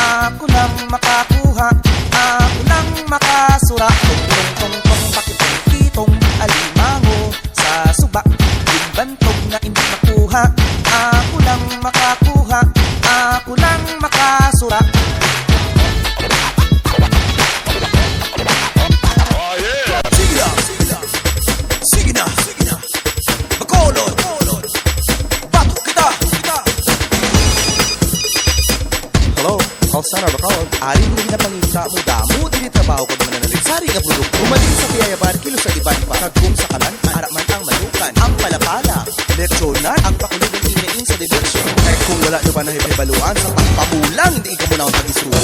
ako lang makakuha, ako lang makasura. Tong-tong-tong-tong, pakitong-kitong alimango sa suba. Yung bantog na hindi makuha, ako lang makakuha, ako lang makasura. Sige na, Bacolod, batok kita. Hello, call center Bacolod. Ari mo na pangita mo damo, dinitrabaho ko naman na nalinsari nga produkto. Umaling sa piyayabar, kilo sa iban pa. Kagkong sa kanan, araman ang malukan. Ang palapala, lechonan, ang pakulog ng inain sa diversyon. Eh kung wala nyo ba na hibaluan sa pagpabulang, hindi ikaw mo na akong pag-isruan.